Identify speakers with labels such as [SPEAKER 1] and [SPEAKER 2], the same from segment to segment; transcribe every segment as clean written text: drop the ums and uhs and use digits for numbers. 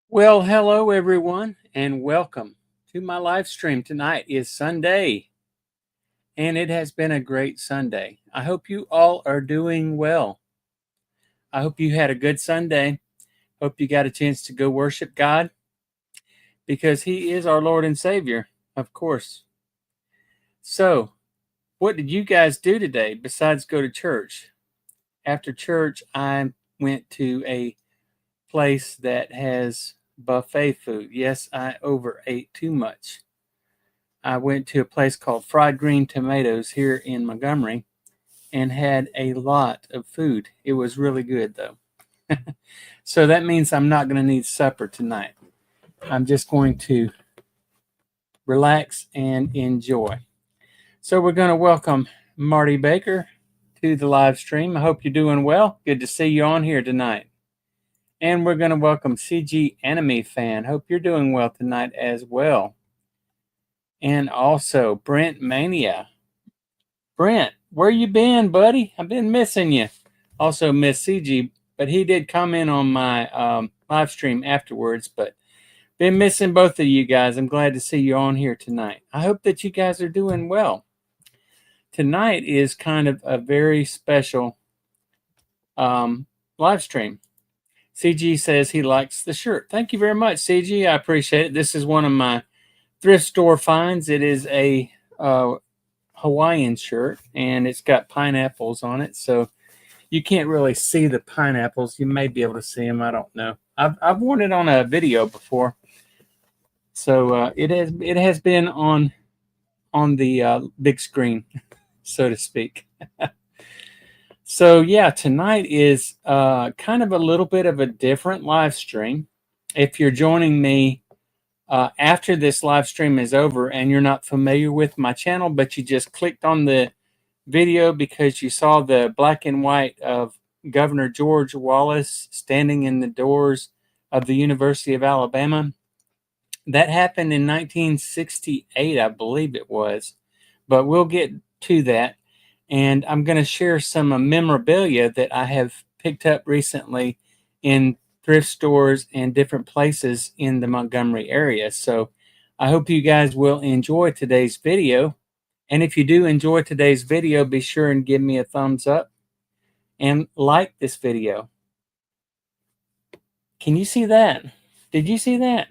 [SPEAKER 1] Well, hello everyone, and welcome to my live stream. Tonight is Sunday, and it has been a great Sunday. I hope you all are doing well. I hope you had a good Sunday. Hope you got a chance to go worship God because He is our Lord and Savior, of course. So, what did you guys do today besides go to church? After church, I went to a place that has buffet food. Yes, I overate too much. I went to a place called Fried Green Tomatoes here in Montgomery and had a lot of food. It was really good though. So that means I'm not going to need supper tonight. I'm just going to relax and enjoy. So we're going to welcome Marty Baker to the live stream. I hope you're doing well. Good to see you on here tonight. And we're going to welcome CG Anime Fan. Hope you're doing well tonight as well. And also Brent Mania. Brent, where you been, buddy? I've been missing you. Also miss CG, but he did comment on my live stream afterwards. But been missing both of you guys. I'm glad to see you on here tonight. I hope that you guys are doing well. Tonight is kind of a very special live stream. CG says he likes the shirt. Thank you very much, CG. I appreciate it. This is one of my thrift store finds. It is a Hawaiian shirt, and it's got pineapples on it. So you can't really see the pineapples. You may be able to see them. I don't know. I've worn it on a video before, so it has been on the big screen, so to speak. So yeah, tonight is kind of a little bit of a different live stream. If you're joining me after this live stream is over and you're not familiar with my channel, but you just clicked on the video because you saw the black and white of Governor George Wallace standing in the doors of the University of Alabama. That happened in 1968, I believe it was, but we'll get to that. And I'm going to share some memorabilia that I have picked up recently in thrift stores and different places in the Montgomery area. So I hope you guys will enjoy today's video. And if you do enjoy today's video, be sure and give me a thumbs up and like this video. Can you see that? Did you see that?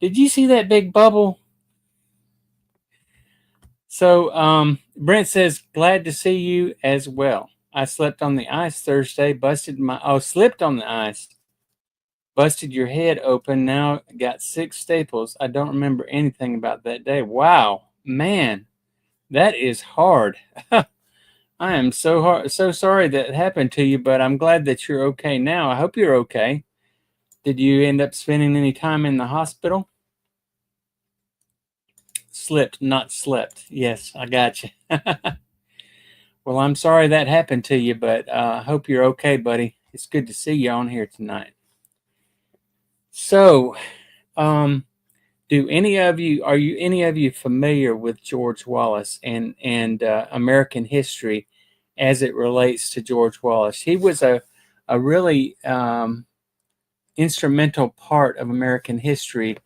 [SPEAKER 1] Did you see that big bubble? So Brent says, glad to see you as well. I slept on the ice Thursday, slipped on the ice, busted your head open. Now got 6 staples. I don't remember anything about that day. Wow, man, that is hard. I am so sorry that happened to you, but I'm glad that you're okay now. I hope you're okay. Did you end up spending any time in the hospital? Slipped, not slept. Yes, I got you. Well, I'm sorry that happened to you, but I hope you're okay, buddy. It's good to see you on here tonight. So, are you any of you familiar with George Wallace and American history as it relates to George Wallace? He was a really instrumental part of American history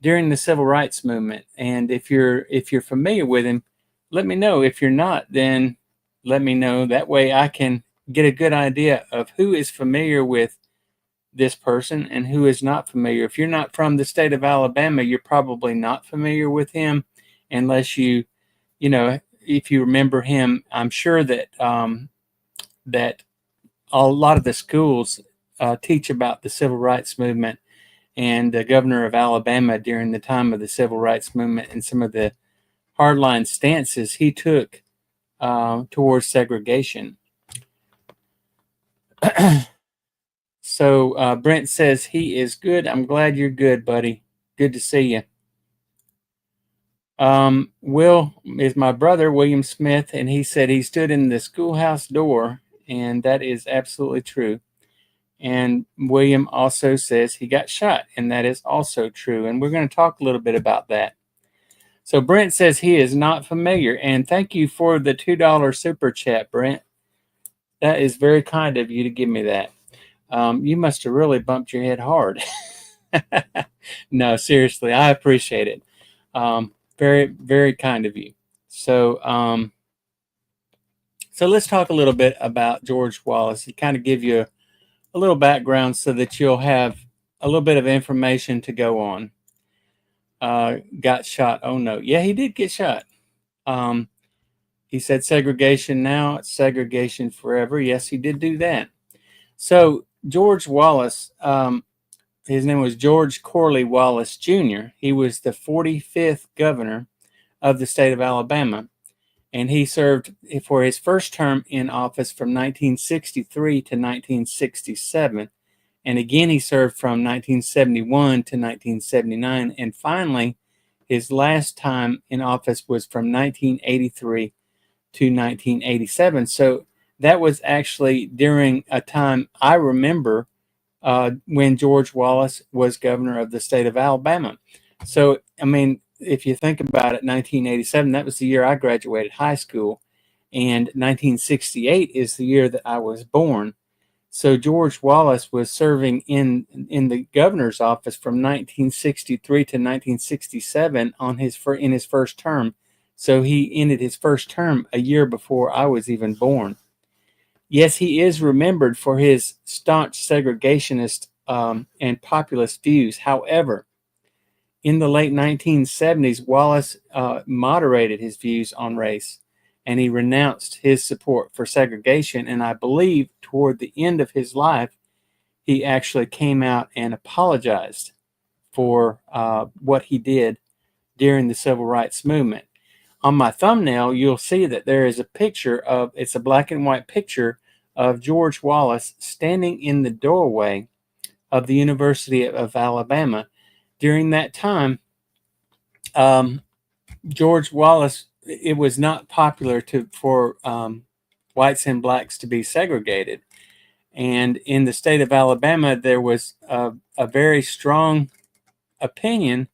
[SPEAKER 1] during the Civil Rights Movement. And if you're familiar with him, let me know. If you're not, then let me know. That way I can get a good idea of who is familiar with this person and who is not familiar. If you're not from the state of Alabama, you're probably not familiar with him unless if you remember him. I'm sure that that a lot of the schools teach about the Civil Rights Movement and the governor of Alabama during the time of the Civil Rights Movement and some of the hardline stances he took towards segregation. So Brent says he is good. I'm glad you're good, buddy. Good to see you. Will is my brother, William Smith, and he said he stood in the schoolhouse door, and that is absolutely true. And William also says he got shot, and that is also true. And we're going to talk a little bit about that. So Brent says he is not familiar, and thank you for the $2 super chat, Brent. That is very kind of you to give me that. You must have really bumped your head hard. No, seriously, I appreciate it. Very, very kind of you. So, so let's talk a little bit about George Wallace and kind of give you a little background so that you'll have a little bit of information to go on. Got shot. Oh no. Yeah, he did get shot. Um, he said segregation now, it's segregation forever. Yes, he did do that. So George Wallace, his name was George Corley Wallace Jr. He was the 45th governor of the state of Alabama, and he served for his first term in office from 1963 to 1967. And again, he served from 1971 to 1979. And finally, his last time in office was from 1983 to 1987. So that was actually during a time I remember when George Wallace was governor of the state of Alabama. So, I mean, if you think about it, 1987, that was the year I graduated high school. And 1968 is the year that I was born. So George Wallace was serving in the governor's office from 1963 to 1967 in his first term. So he ended his first term a year before I was even born. Yes, he is remembered for his staunch segregationist and populist views. However, in the late 1970s, Wallace moderated his views on race, and he renounced his support for segregation. And I believe toward the end of his life, he actually came out and apologized for what he did during the civil rights movement. On my thumbnail, you'll see that there is a picture of, it's a black and white picture of George Wallace standing in the doorway of the University of Alabama. During that time, George Wallace, it was not popular for whites and blacks to be segregated. And in the state of Alabama, there was a very strong opinion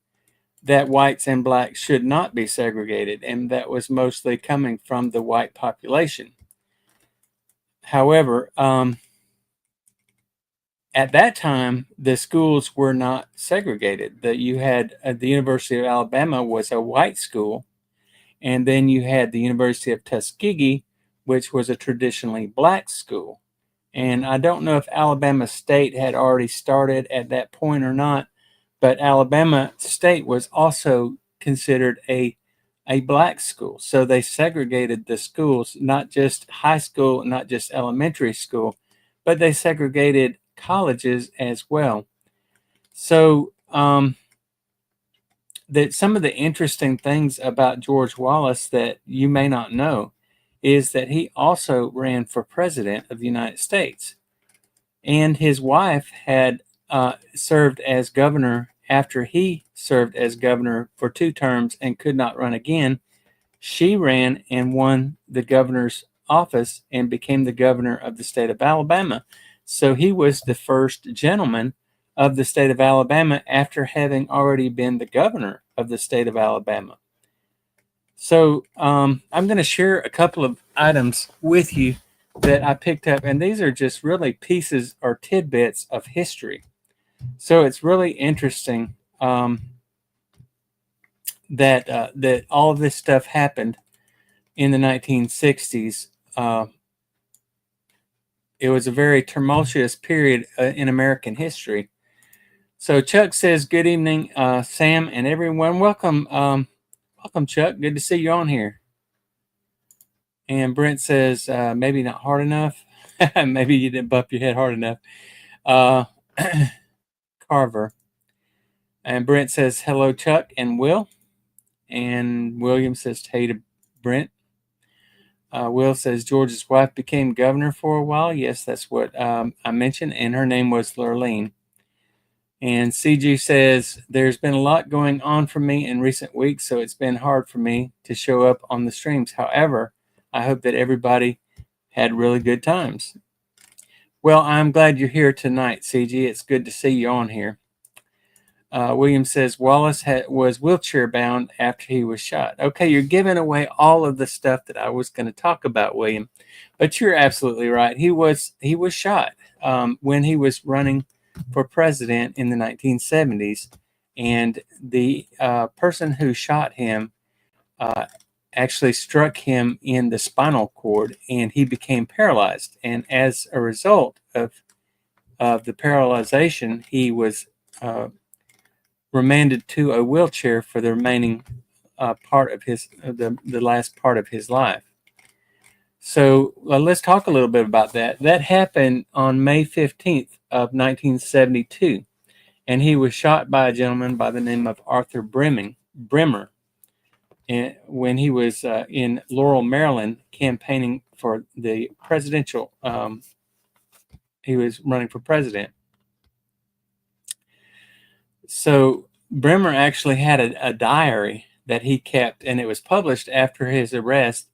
[SPEAKER 1] that whites and blacks should not be segregated, and that was mostly coming from the white population. However, at that time, the schools were not segregated. That you had the University of Alabama was a white school, and then you had the University of Tuskegee, which was a traditionally black school. And I don't know if Alabama State had already started at that point or not, but Alabama State was also considered a black school. So they segregated the schools, not just high school, not just elementary school, but they segregated colleges as well. So that some of the interesting things about George Wallace that you may not know is that he also ran for president of the United States. And his wife had served as governor after he served as governor for 2 terms and could not run again. She ran and won the governor's office and became the governor of the state of Alabama. So he was the first gentleman of the state of Alabama after having already been the governor of the state of Alabama. So I'm going to share a couple of items with you that I picked up, and these are just really pieces or tidbits of history. So it's really interesting that all of this stuff happened in the 1960s. It was a very tumultuous period in American history. So Chuck says, "Good evening, Sam and everyone. Welcome, welcome, Chuck. Good to see you on here." And Brent says, "Maybe not hard enough. Maybe you didn't bump your head hard enough." Carver. And Brent says, "Hello, Chuck and Will." And William says, "Hey to Brent." Will says, "George's wife became governor for a while." Yes, that's what I mentioned. And her name was Lurleen. And CG says, "There's been a lot going on for me in recent weeks, so it's been hard for me to show up on the streams. However, I hope that everybody had really good times." Well, I'm glad you're here tonight, CG. It's good to see you on here. William says, "Wallace was wheelchair bound after he was shot." Okay, you're giving away all of the stuff that I was going to talk about, William. But you're absolutely right. He was shot when he was running for president in the 1970s, and the person who shot him actually struck him in the spinal cord, and he became paralyzed. And as a result of the paralyzation, he was remanded to a wheelchair for the remaining part of his the last part of his life. So let's talk a little bit about that. That happened on May 15th of 1972, and he was shot by a gentleman by the name of Arthur Bremer, and when he was in Laurel, Maryland, campaigning for the presidential. He was running for president. So Bremer actually had a diary that he kept, and it was published after his arrest.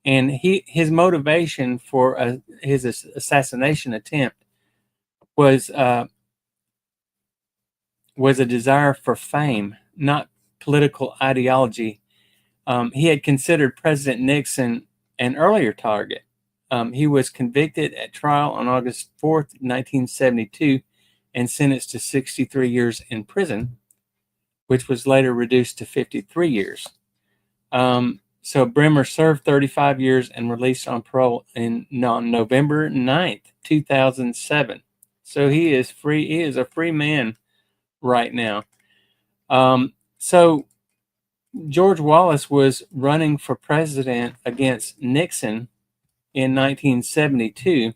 [SPEAKER 1] And his motivation for his assassination attempt was a desire for fame, not political ideology. He had considered President Nixon an earlier target. He was convicted at trial on August 4th, 1972, and sentenced to 63 years in prison, which was later reduced to 53 years. So Bremer served 35 years and released on parole on November 9th, 2007. So he is free. He is a free man right now. So George Wallace was running for president against Nixon in 1972,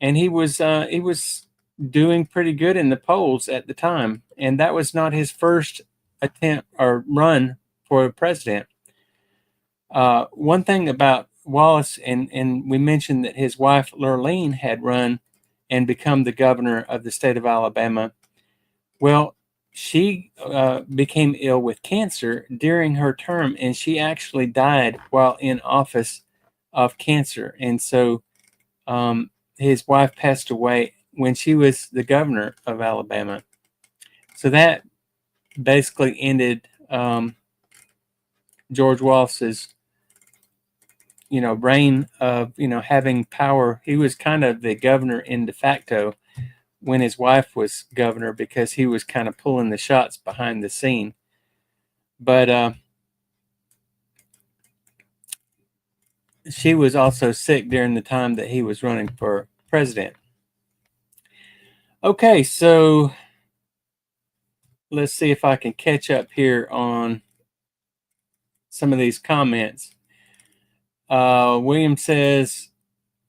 [SPEAKER 1] and he was doing pretty good in the polls at the time. And that was not his first attempt or run for president. One thing about Wallace, and we mentioned that his wife Lurleen had run and become the governor of the state of Alabama. Well, she became ill with cancer during her term, and she actually died while in office of cancer. And so his wife passed away when she was the governor of Alabama. So that basically ended George Wallace's reign of having power. He was kind of the governor in de facto when his wife was governor, because he was kind of pulling the shots behind the scene. But she was also sick during the time that he was running for president. Okay, so let's see if I can catch up here on some of these comments. William says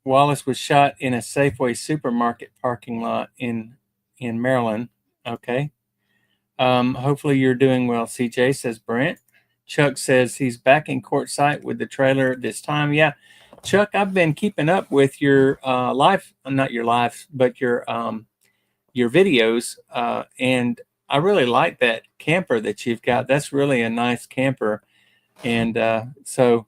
[SPEAKER 1] Wallace was shot in a Safeway supermarket parking lot in Maryland. Okay. Hopefully you're doing well, CJ, says Brent. Chuck says he's back in court site with the trailer this time. Yeah, Chuck, I've been keeping up with your not your live, but your videos, and I really like that camper that you've got. That's really a nice camper, and so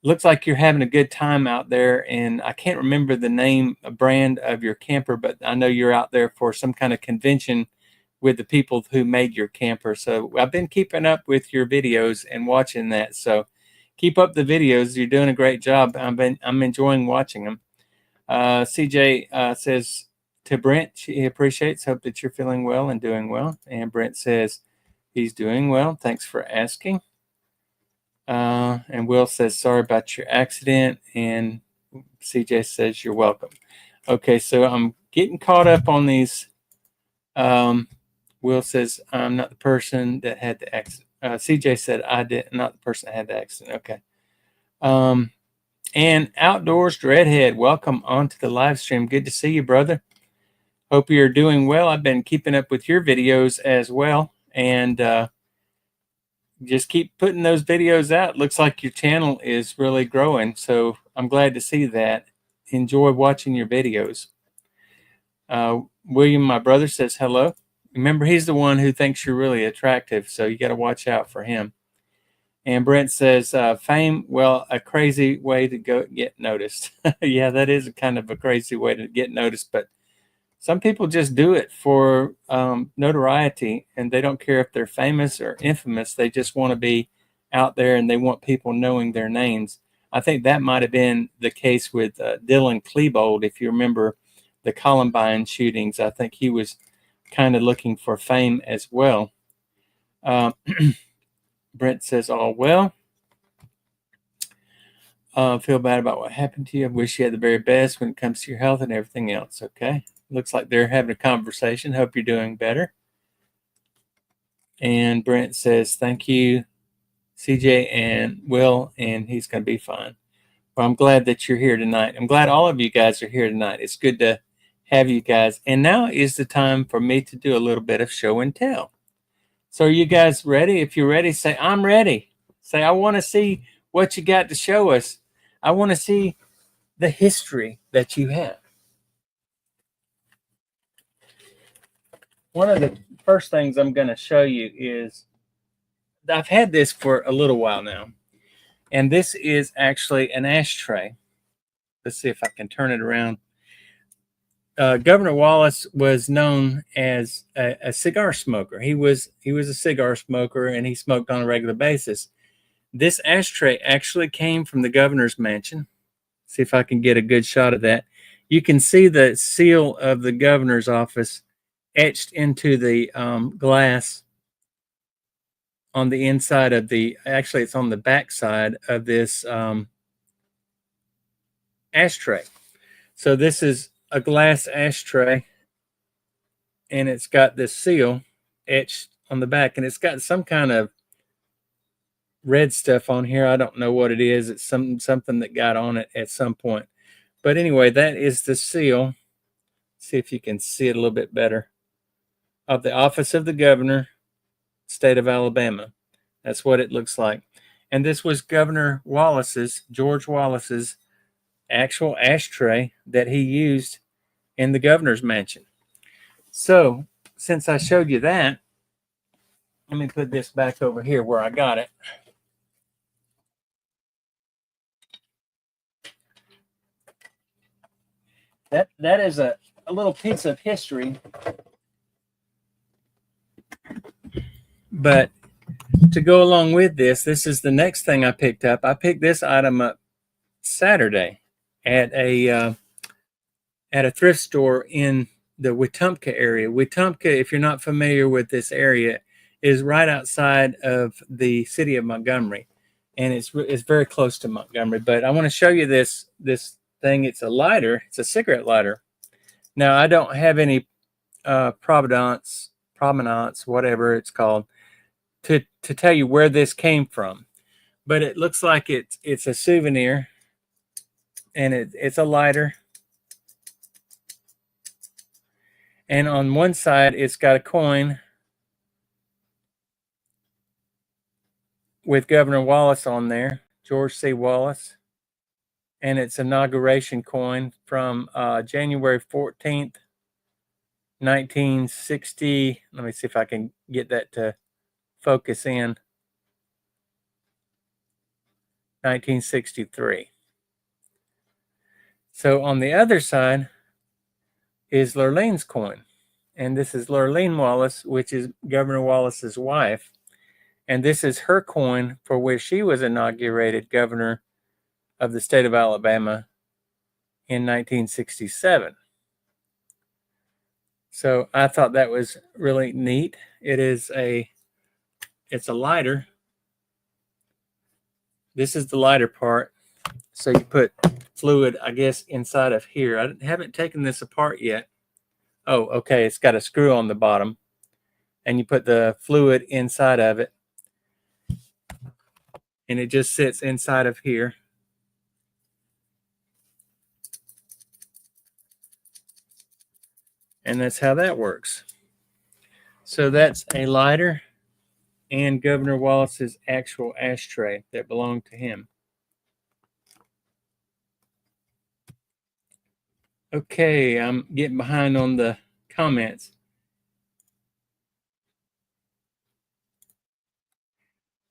[SPEAKER 1] looks like you're having a good time out there. And I can't remember the brand of your camper, but I know you're out there for some kind of convention with the people who made your camper. So I've been keeping up with your videos and watching that. So keep up the videos. You're doing a great job. I'm enjoying watching them. CJ says to Brent, he appreciates, hope that you're feeling well and doing well. And Brent says he's doing well. Thanks for asking. And Will says, sorry about your accident. And CJ says, you're welcome. Okay, so I'm getting caught up on these. Will says, I'm not the person that had the accident. CJ said, not the person that had the accident. Okay. And Outdoors Dreadhead, welcome onto the live stream. Good to see you, brother. Hope you're doing well. I've been keeping up with your videos as well. And just keep putting those videos out. Looks like your channel is really growing, so I'm glad to see that. Enjoy watching your videos. William, my brother, says hello. Remember, he's the one who thinks you're really attractive, so you got to watch out for him. And Brent says, fame, well, a crazy way to go get noticed. Yeah, that is kind of a crazy way to get noticed, but some people just do it for notoriety, and they don't care if they're famous or infamous. They just want to be out there, and they want people knowing their names. I think that might have been the case with Dylan Klebold, if you remember the Columbine shootings. I think he was kind of looking for fame as well. Brent says, all well. Feel bad about what happened to you. I wish you had the very best when it comes to your health and everything else. Okay. Looks like they're having a conversation. Hope you're doing better. And Brent says, thank you, CJ and Will, and he's going to be fine. Well, I'm glad that you're here tonight. I'm glad all of you guys are here tonight. It's good to have you guys. And now is the time for me to do a little bit of show and tell. So are you guys ready? If you're ready, say, I'm ready. Say, I want to see what you got to show us. I want to see the history that you have. One of the first things I'm going to show you is I've had this for a little while now. And this is actually an ashtray. Let's see if I can turn it around. Governor Wallace was known as a cigar smoker. He was a cigar smoker, and he smoked on a regular basis. This ashtray actually came from the governor's mansion. See if I can get a good shot of that. You can see the seal of the governor's office etched into the glass on the inside of actually it's on the back side of this ashtray. So this is a glass ashtray, and it's got this seal etched on the back, and it's got some kind of red stuff on here. I don't know what it is. It's something that got on it at some point. But anyway, that is the seal. See if you can see it a little bit better. Of the office of the governor, state of Alabama. That's what it looks like. And this was Governor Wallace's, George Wallace's, actual ashtray that he used in the governor's mansion. So, since I showed you that, let me put this back over here where I got it. That is a little piece of history. But to go along with this is the next thing I picked up. I picked this item up Saturday at a thrift store in the Wetumpka area. Wetumpka, if you're not familiar with this area, is right outside of the city of Montgomery, and it's very close to Montgomery. But I want to show you this thing. It's a lighter. It's a cigarette lighter. Now I don't have any provenance, whatever it's called, to tell you where this came from, but it looks like it's a souvenir, and it's a lighter. And on one side, it's got a coin with Governor Wallace on there, George C. Wallace. And it's inauguration coin from January 14th, 1960. Let me see if I can get that to focus in. 1963. So on the other side is Lurlene's coin. And this is Lurleen Wallace, which is Governor Wallace's wife. And this is her coin for where she was inaugurated governor of the state of Alabama in 1967. So I thought that was really neat. It's a lighter. This is the lighter part. So you put fluid, I guess, inside of here. I haven't taken this apart yet. Oh, okay. It's got a screw on the bottom, and you put the fluid inside of it, and it just sits inside of here. And that's how that works. So that's a lighter and Governor Wallace's actual ashtray that belonged to him. Okay, I'm getting behind on the comments.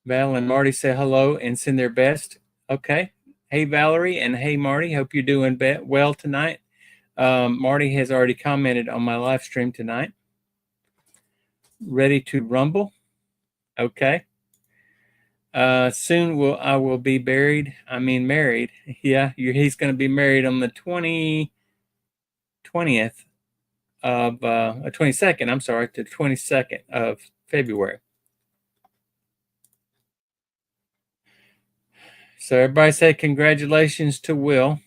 [SPEAKER 1] Val and Marty say hello and send their best. Okay. Hey, Valerie, and hey, Marty. Hope you're doing well tonight. Marty has already commented on my live stream tonight. Ready to rumble? Okay. Soon I will be married. Yeah, he's going to be married on the 23rd 20th of 22nd. I'm sorry, the 22nd of February. So everybody say congratulations to Will.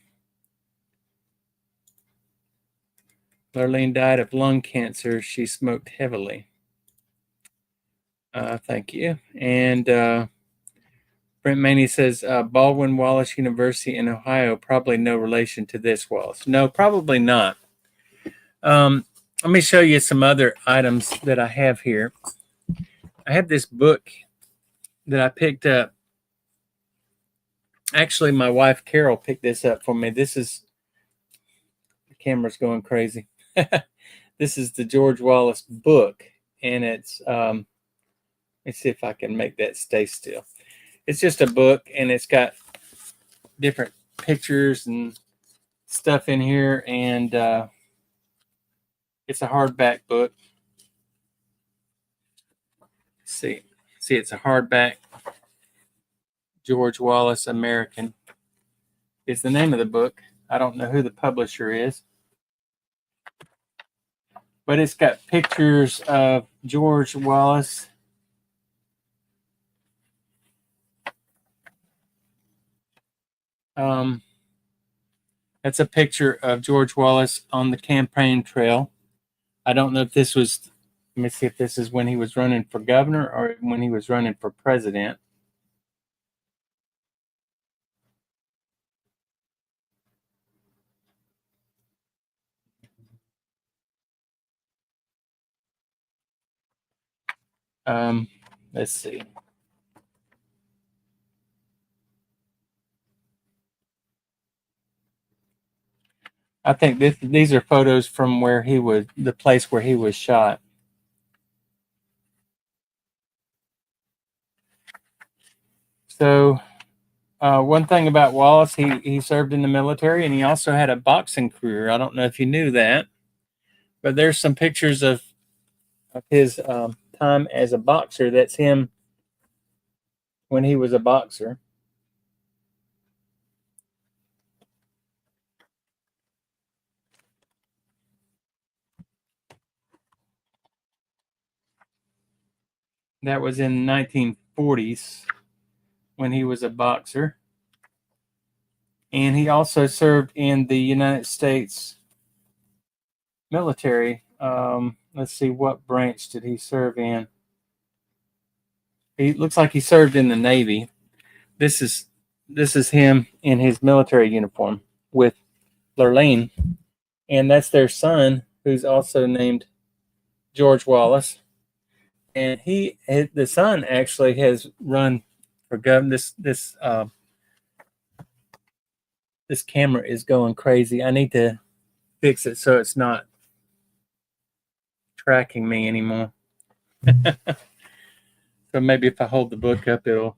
[SPEAKER 1] Lurleen died of lung cancer. She smoked heavily. Thank you. And Brent Maney says Baldwin Wallace University in Ohio, probably no relation to this Wallace. No, probably not. Let me show you some other items that I have here. I have this book that I picked up. Actually, my wife Carol picked this up for me. This is, the camera's going crazy. This is the George Wallace book, and it's let's see if I can make that stay still. It's just a book, and it's got different pictures and stuff in here, and it's a hardback book. See, it's a hardback. George Wallace American is the name of the book. I don't know who the publisher is, but it's got pictures of George Wallace. That's a picture of George Wallace on the campaign trail. I don't know if this was, let me see if this is when he was running for governor or when he was running for president. Let's see. I think these are photos from where he was, the place where he was shot. So, one thing about Wallace, he served in the military, and he also had a boxing career. I don't know if you knew that, but there's some pictures of his time as a boxer. That's him when he was a boxer. That was in 1940s when he was a boxer. And he also served in the United States military. Let's see, what branch did he serve in? He looks like he served in the Navy. This is him in his military uniform with Lurleen, and that's their son, who's also named George Wallace. And the son actually has run for governor. This camera is going crazy. I need to fix it so it's not tracking me anymore. So maybe if I hold the book up, it'll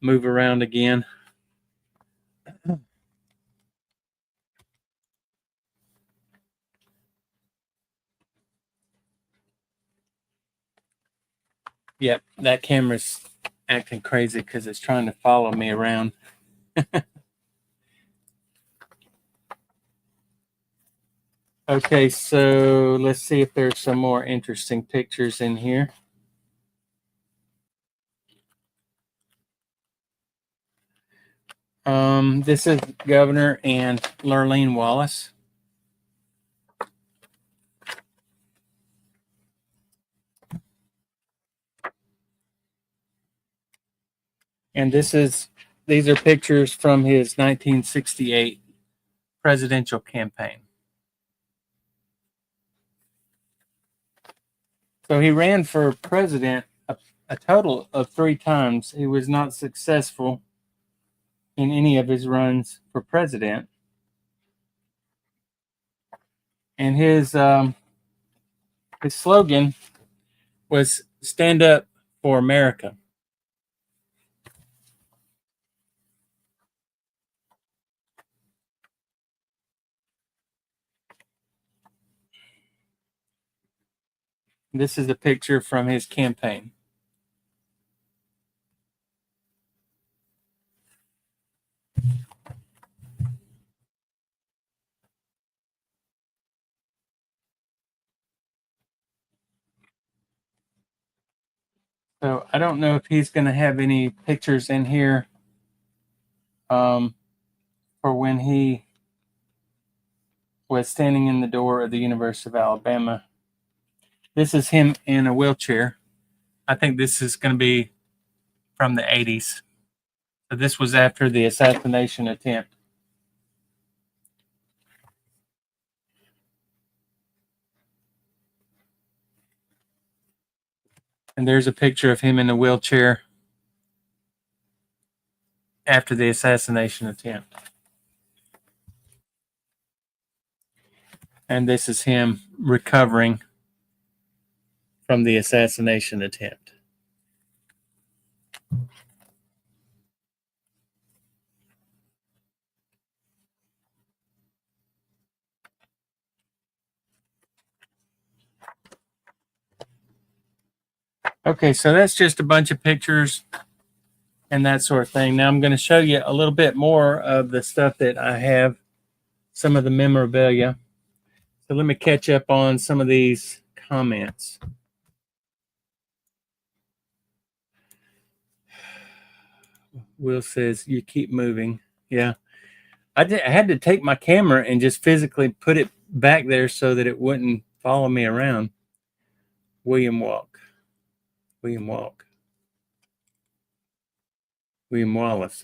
[SPEAKER 1] move around again. Yep, that camera's acting crazy because it's trying to follow me around. Okay, so let's see if there's some more interesting pictures in here. This is Governor and Lurleen Wallace. And these are pictures from his 1968 presidential campaign. So he ran for president a total of 3 times. He was not successful in any of his runs for president. And his slogan was "Stand up for America." This is a picture from his campaign. So I don't know if he's going to have any pictures in here for when he was standing in the door of the University of Alabama. This is him in a wheelchair. I think this is going to be from the 80s. So this was after the assassination attempt. And there's a picture of him in a wheelchair after the assassination attempt. And this is him recovering from the assassination attempt. Okay, so that's just a bunch of pictures and that sort of thing. Now I'm going to show you a little bit more of the stuff that I have, some of the memorabilia. So let me catch up on some of these comments. Will says, you keep moving. Yeah. I had to take my camera and just physically put it back there so that it wouldn't follow me around. William Wallace.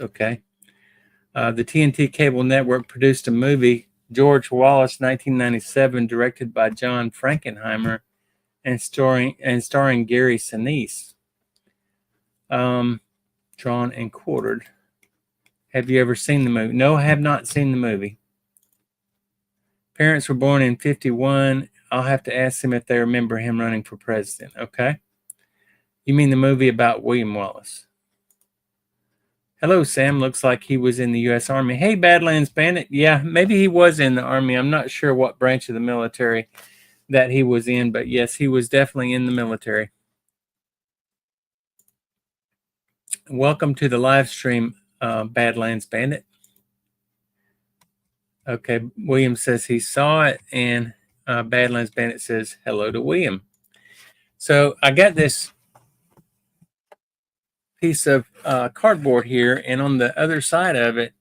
[SPEAKER 1] Okay. The TNT cable network produced a movie, George Wallace, 1997, directed by John Frankenheimer and starring Gary Sinise. Drawn and quartered. Have you ever seen the movie? No, I have not seen the movie. Parents were born in 51. I'll have to ask them if they remember him running for president. Okay. You mean the movie about William Wallace? Hello, Sam. Looks like he was in the U.S. Army. Hey, Badlands Bandit. Yeah, maybe he was in the Army. I'm not sure what branch of the military that he was in, but yes, he was definitely in the military. Welcome to the live stream, Badlands Bandit. Okay, William says he saw it, and Badlands Bandit says hello to William. So I got this piece of cardboard here, and on the other side of it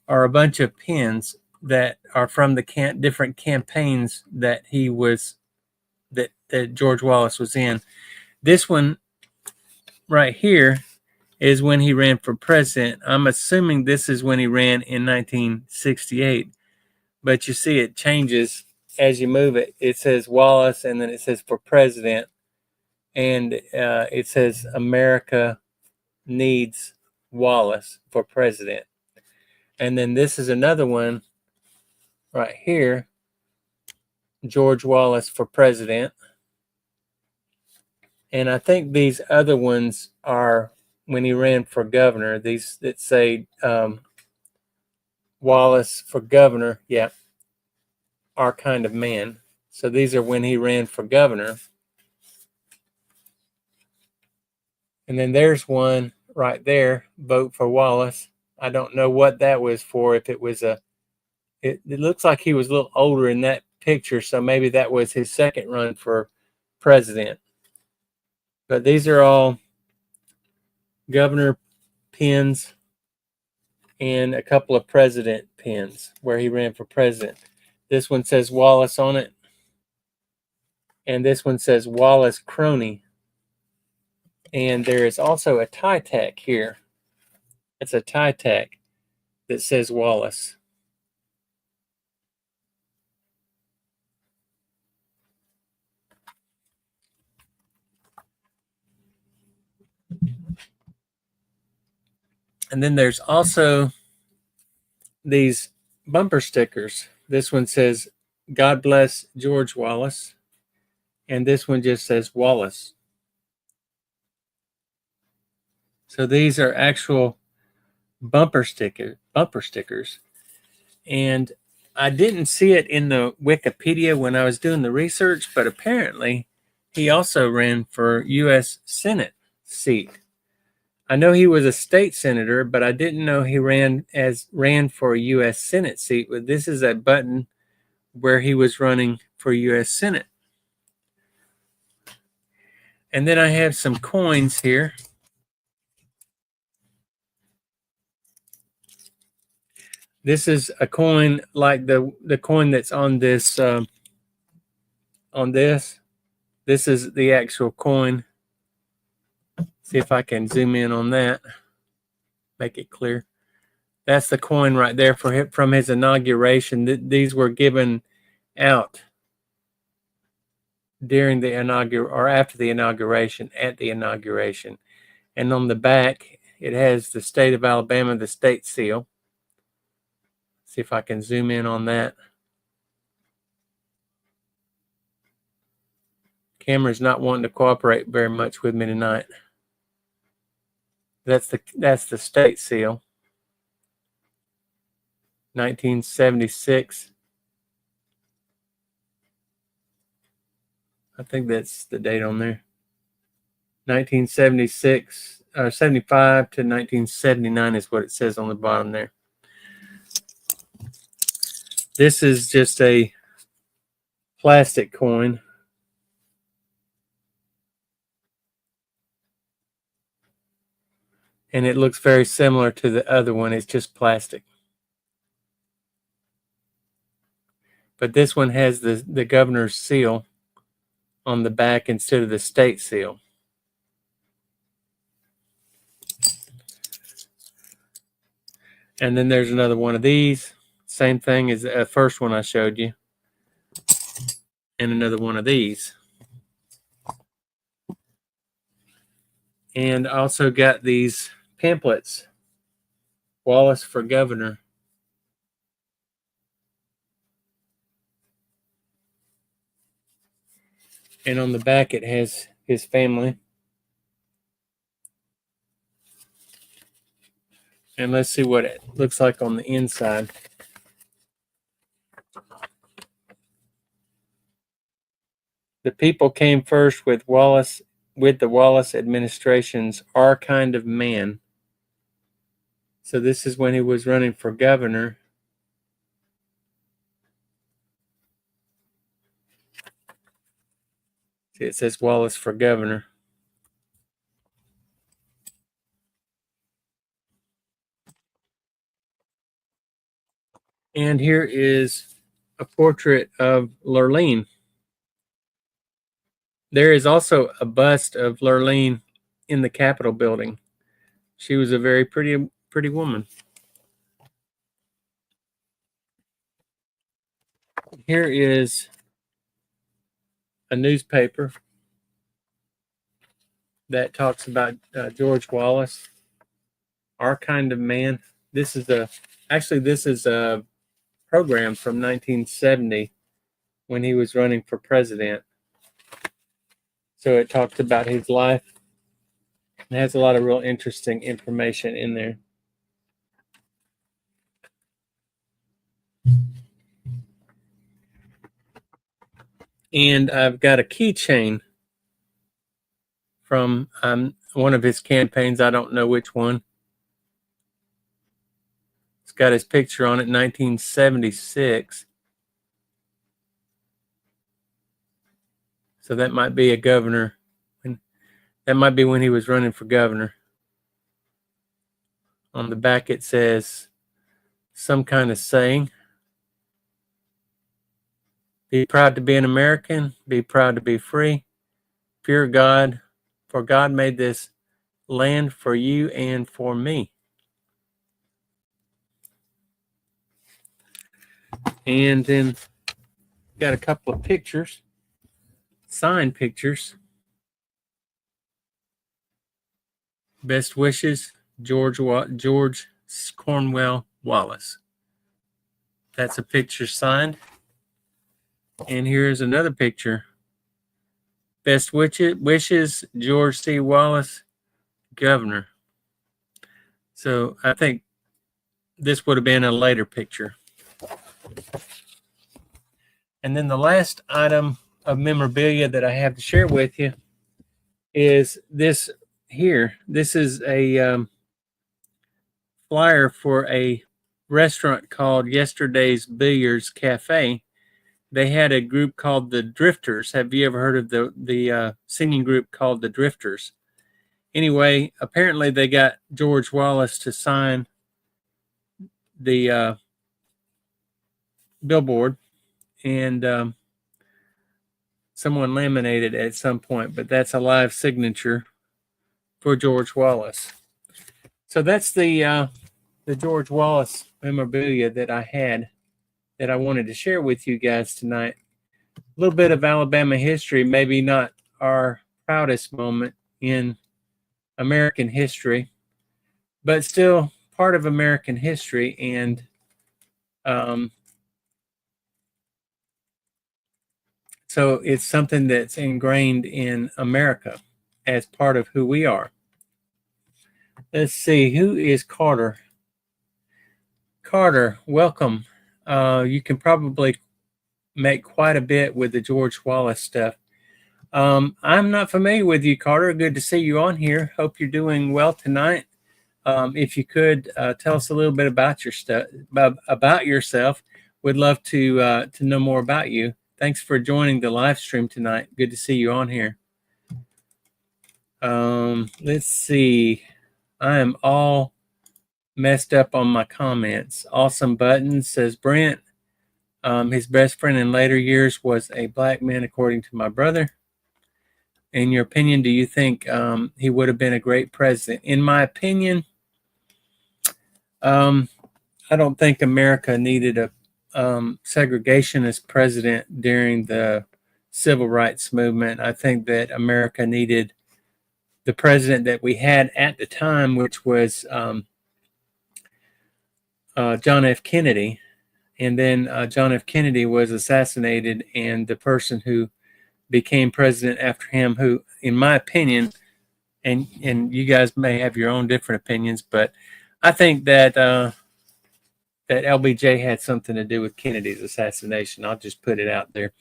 [SPEAKER 1] are a bunch of pins that are from the different campaigns that he was that George Wallace was in. This one right here is when he ran for president. I'm assuming this is when he ran in 1968, but you see it changes as you move it. It says Wallace, and then it says for president, and it says America needs Wallace for president. And then this is another one right here, George Wallace for president. And I think these other ones are when he ran for governor. These that say Wallace for governor, yeah, our kind of man. So these are when he ran for governor. And then there's one right there, vote for Wallace. I don't know what that was for. If it was it looks like he was a little older in that picture, so maybe that was his second run for president. But these are all governor pins and a couple of president pins where he ran for president. This one says Wallace on it, and this one says Wallace Crony. And there is also a tie tack here. It's a tie tack that says Wallace. And then there's also these bumper stickers. This one says, God bless George Wallace. And this one just says Wallace. So these are actual bumper stickers. And I didn't see it in the Wikipedia when I was doing the research, but apparently he also ran for U.S. Senate seat. I know he was a state senator, but I didn't know he ran for a U.S. Senate seat. But this is a button where he was running for U.S. Senate. And then I have some coins here. This is a coin like the coin that's on this. This is the actual coin. See if I can zoom in on that. Make it clear. That's the coin right there from his inauguration. These were given out during the or after the inauguration, at the inauguration. And on the back, it has the state of Alabama, the state seal. See if I can zoom in on that. Camera's not wanting to cooperate very much with me tonight. That's the state seal. 1976. I think that's the date on there. 1976 or 75 to 1979 is what it says on the bottom there. This is just a plastic coin. And it looks very similar to the other one. It's just plastic. But this one has the governor's seal on the back instead of the state seal. And then there's another one of these. Same thing as the first one I showed you. And another one of these. And I also got these pamphlets. Wallace for Governor. And on the back it has his family. And let's see what it looks like on the inside. The people came first with the Wallace administration's Our Kind of Man. So this is when he was running for governor. See, it says Wallace for governor. And here is a portrait of Lurleen. There is also a bust of Lurleen in the Capitol building. She was a very pretty woman. Here is a newspaper that talks about George Wallace, Our Kind of Man. This is a program from 1970 when he was running for president. So it talks about his life. It has a lot of real interesting information in there. And I've got a keychain from one of his campaigns. I don't know which one. It's got his picture on it, 1976. So that might be a governor. That might be when he was running for governor. On the back it says some kind of saying. Be proud to be an American. Be proud to be free. Fear God, for God made this land for you and for me. And then got a couple of pictures, signed pictures. Best wishes, George Cornwell Wallace. That's a picture signed. And here's another picture. Best wishes, George C. Wallace, Governor. So I think this would have been a later picture. And then the last item of memorabilia that I have to share with you is this here. This is a flyer for a restaurant called Yesterday's Billiards Cafe they had a group called the Drifters. Have you ever heard of the singing group called the Drifters? Anyway, apparently they got George Wallace to sign the billboard, and someone laminated it at some point, but that's a live signature for George Wallace. So that's the George Wallace memorabilia that I had that I wanted to share with you guys tonight. A little bit of Alabama history, maybe not our proudest moment in American history, but still part of American history, and so it's something that's ingrained in America as part of who we are. Let's see, who is Carter? Carter, welcome. You can probably make quite a bit with the George Wallace stuff. I'm not familiar with you, Carter. Good to see you on here. Hope you're doing well tonight. If you could tell us a little bit about your stuff, about yourself, we'd love to know more about you. Thanks for joining the live stream tonight. Good to see you on here. Let's see. I am all messed up on my comments. Awesome Buttons says Brent. His best friend in later years was a black man, according to my brother. In your opinion, do you think he would have been a great president? In my opinion, I don't think America needed a segregationist president during the civil rights movement. I think that America needed the president that we had at the time, which was John F. Kennedy. And then John F. Kennedy was assassinated, and the person who became president after him, who, in my opinion, and you guys may have your own different opinions, but I think that that LBJ had something to do with Kennedy's assassination. I'll just put it out there.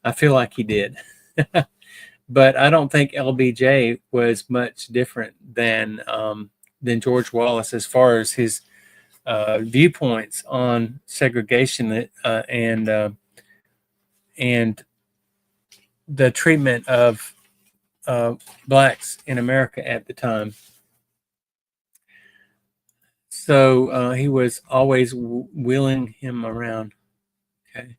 [SPEAKER 1] I feel like he did. But I don't think LBJ was much different than George Wallace as far as his viewpoints on segregation and the treatment of blacks in America at the time. So he was always wheeling him around. Okay.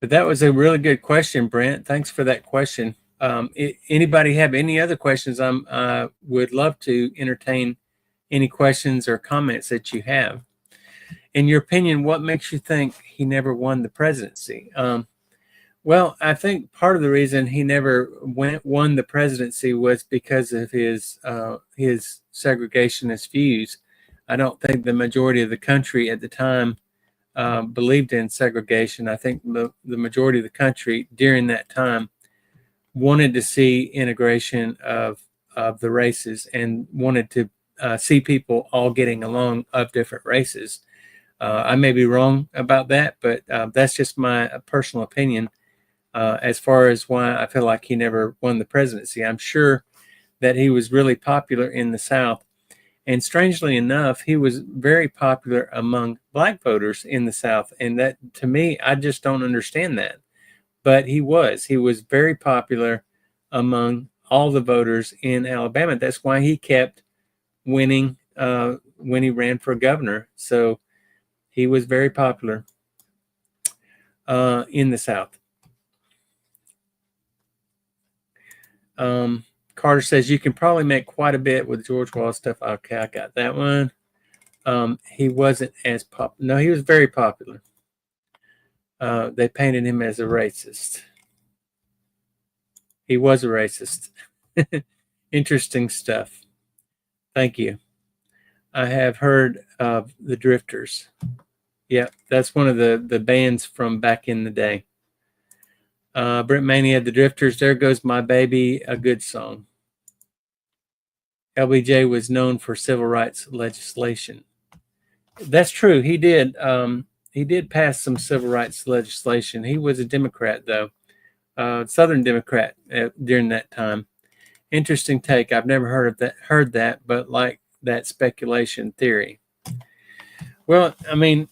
[SPEAKER 1] But that was a really good question, Brent. Thanks for that question. Anybody have any other questions? I would love to entertain any questions or comments that you have. In your opinion, what makes you think he never won the presidency? Well, I think part of the reason he never won the presidency was because of his segregationist views. I don't think the majority of the country at the time believed in segregation. I think the majority of the country during that time wanted to see integration of the races and wanted to see people all getting along of different races. I may be wrong about that, but that's just my personal opinion as far as why I feel like he never won the presidency. I'm sure that he was really popular in the South. And strangely enough, he was very popular among black voters in the South. And that, to me, I just don't understand that. But he was very popular among all the voters in Alabama. That's why he kept winning when he ran for governor. So he was very popular in the South. Carter says you can probably make quite a bit with George Wallace stuff. Okay, I got that one. He wasn't as popular. No, he was very popular. They painted him as a racist. He was a racist. Interesting stuff. Thank you. I have heard of the Drifters. Yeah, that's one of the bands from back in the day. Brent Mania, the Drifters, There Goes My Baby, a good song. LBJ was known for civil rights legislation. That's true. He did pass some civil rights legislation. He was a Democrat, though, Southern Democrat during that time. Interesting take. I've never heard that, but like that speculation theory. Well, I mean,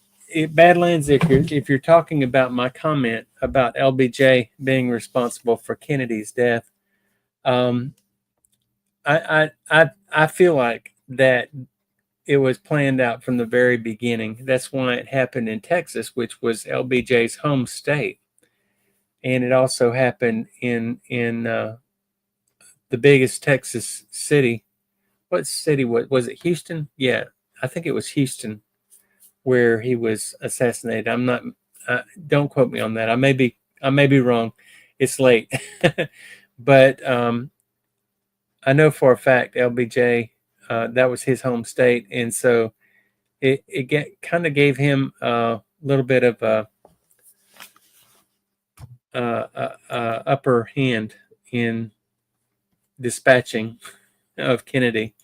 [SPEAKER 1] Badlands, if you're talking about my comment about LBJ being responsible for Kennedy's death, um, I feel like that it was planned out from the very beginning. That's why it happened in Texas, which was LBJ's home state, and it also happened in the biggest Texas city. What city was it? Houston? Yeah, I think it was Houston where he was assassinated. I'm not. Don't quote me on that. I may be wrong. It's late, but I know for a fact LBJ, that was his home state, and so it kind of gave him a little bit of a upper hand in dispatching of Kennedy.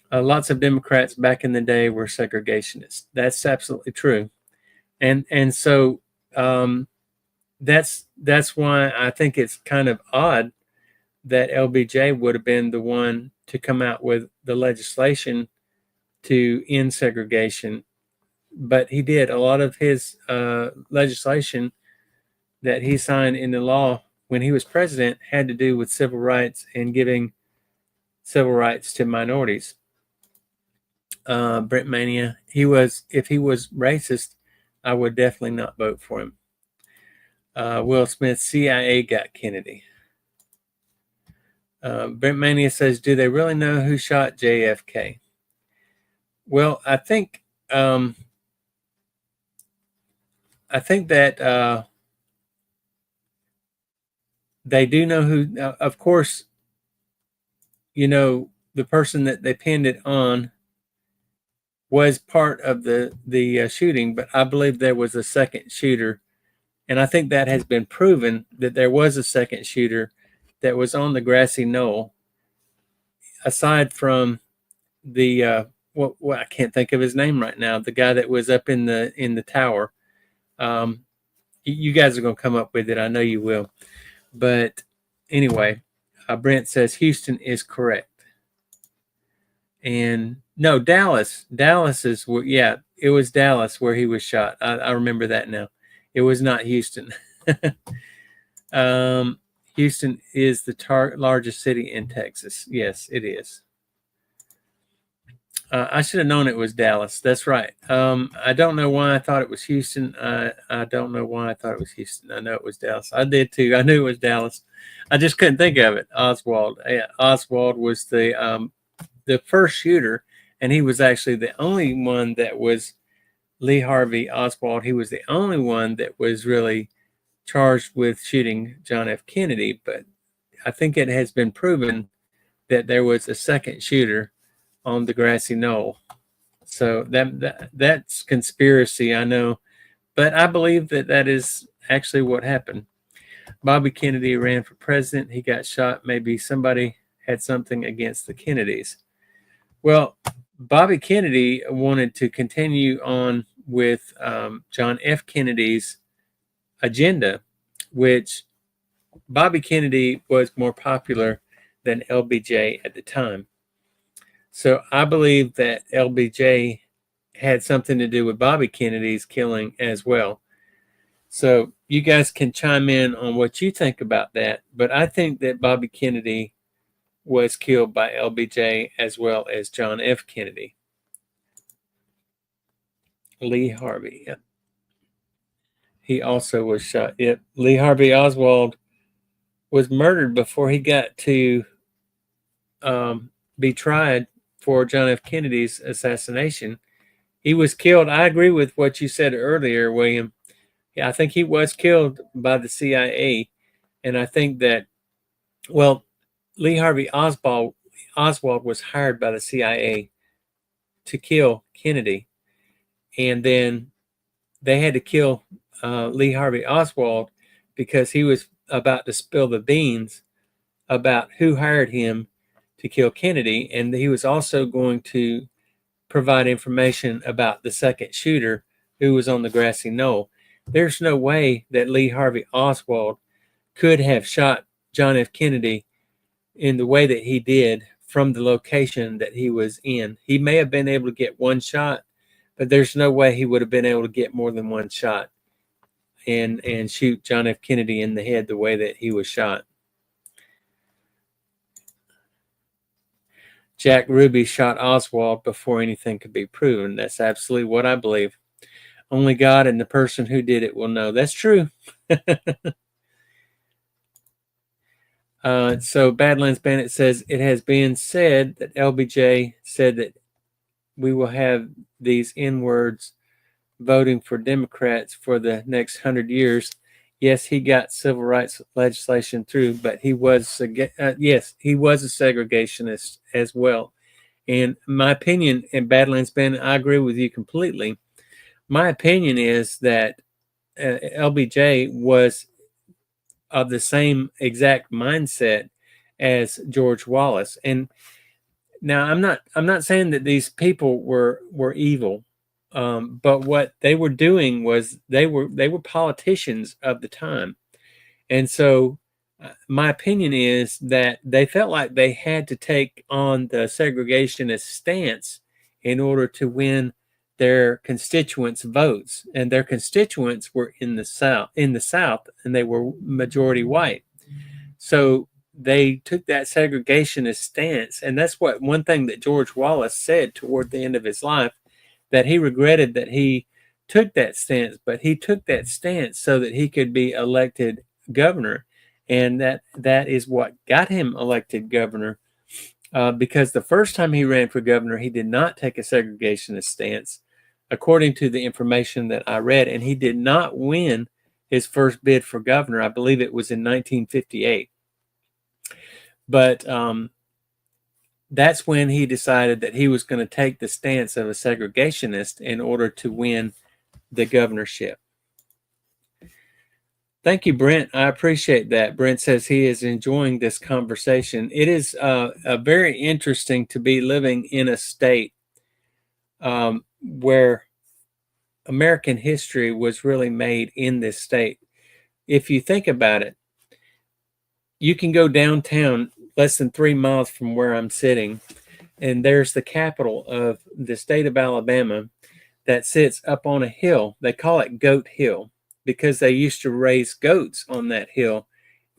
[SPEAKER 1] Lots of Democrats back in the day were segregationists. That's absolutely true, and so that's why I think it's kind of odd that LBJ would have been the one to come out with the legislation to end segregation, but he did. A lot of his legislation that he signed into law when he was president had to do with civil rights and giving civil rights to minorities. Brent Mania, if he was racist, I would definitely not vote for him. Will Smith, CIA got Kennedy. Brent Mania says, do they really know who shot JFK? Well, I think that they do know who. Of course, the person that they pinned it on was part of the shooting, but I believe there was a second shooter, and I think that has been proven that there was a second shooter that was on the grassy knoll. Aside from the I can't think of his name right now. The guy that was up in the tower. You guys are going to come up with it. I know you will. But anyway, Brent says Houston is correct. And no, Dallas. Dallas is where, yeah, it was Dallas where he was shot. I remember that now. It was not Houston. Houston is the largest city in Texas. Yes, it is. I should have known it was Dallas. That's right. I don't know why I thought it was Houston. I don't know why I thought it was Houston. I know it was Dallas. I did too. I knew it was Dallas. I just couldn't think of it. Oswald. Yeah, Oswald was the first shooter, and he was actually the only one that was Lee Harvey Oswald. He was the only one that was really charged with shooting John F. Kennedy. But I think it has been proven that there was a second shooter on the grassy knoll. So that's conspiracy, I know, but I believe that is actually what happened. Bobby Kennedy ran for president. He got shot. Maybe somebody had something against the Kennedys. Well, Bobby Kennedy wanted to continue on with John F. Kennedy's agenda, which Bobby Kennedy was more popular than LBJ at the time. So I believe that LBJ had something to do with Bobby Kennedy's killing as well. So you guys can chime in on what you think about that. But I think that Bobby Kennedy was killed by LBJ as well as John F. Kennedy. Lee Harvey. Yep. He also was shot. Yep. Lee Harvey Oswald was murdered before he got to be tried for John F. Kennedy's assassination. He was killed. I agree with what you said earlier, William. Yeah, I think he was killed by the CIA. And I think that, well, Lee Harvey Oswald was hired by the CIA to kill Kennedy. And then they had to kill Lee Harvey Oswald because he was about to spill the beans about who hired him to kill Kennedy. And he was also going to provide information about the second shooter who was on the grassy knoll. There's no way that Lee Harvey Oswald could have shot John F. Kennedy in the way that he did from the location that he was in. He may have been able to get one shot, but there's no way he would have been able to get more than one shot and shoot John F. Kennedy in the head the way that he was shot. Jack Ruby shot Oswald before anything could be proven. That's absolutely what I believe. Only God and the person who did it will know. That's true. So Badlands Bandit says, it has been said that LBJ said that we will have these N-words voting for Democrats for the next 100 years. Yes, he got civil rights legislation through, but he was yes, he was a segregationist as well. And my opinion, in Badlands Bandit, I agree with you completely. My opinion is that LBJ was of the same exact mindset as George Wallace. And now I'm not saying that these people were evil, but what they were doing was they were politicians of the time, and so my opinion is that they felt like they had to take on the segregationist stance in order to win their constituents' votes, and their constituents were in the South, and they were majority white. So they took that segregationist stance, and that's what one thing that George Wallace said toward the end of his life, that he regretted that he took that stance, but he took that stance so that he could be elected governor, and that is what got him elected governor. Because the first time he ran for governor, he did not take a segregationist stance, according to the information that I read, and he did not win his first bid for governor. I believe it was in 1958. But that's when he decided that he was going to take the stance of a segregationist in order to win the governorship. Thank you, Brent. I appreciate that. Brent says he is enjoying this conversation. It is very interesting to be living in a state where American history was really made in this state. If you think about it, you can go downtown less than 3 miles from where I'm sitting, and there's the capital of the state of Alabama that sits up on a hill. They call it Goat Hill because they used to raise goats on that hill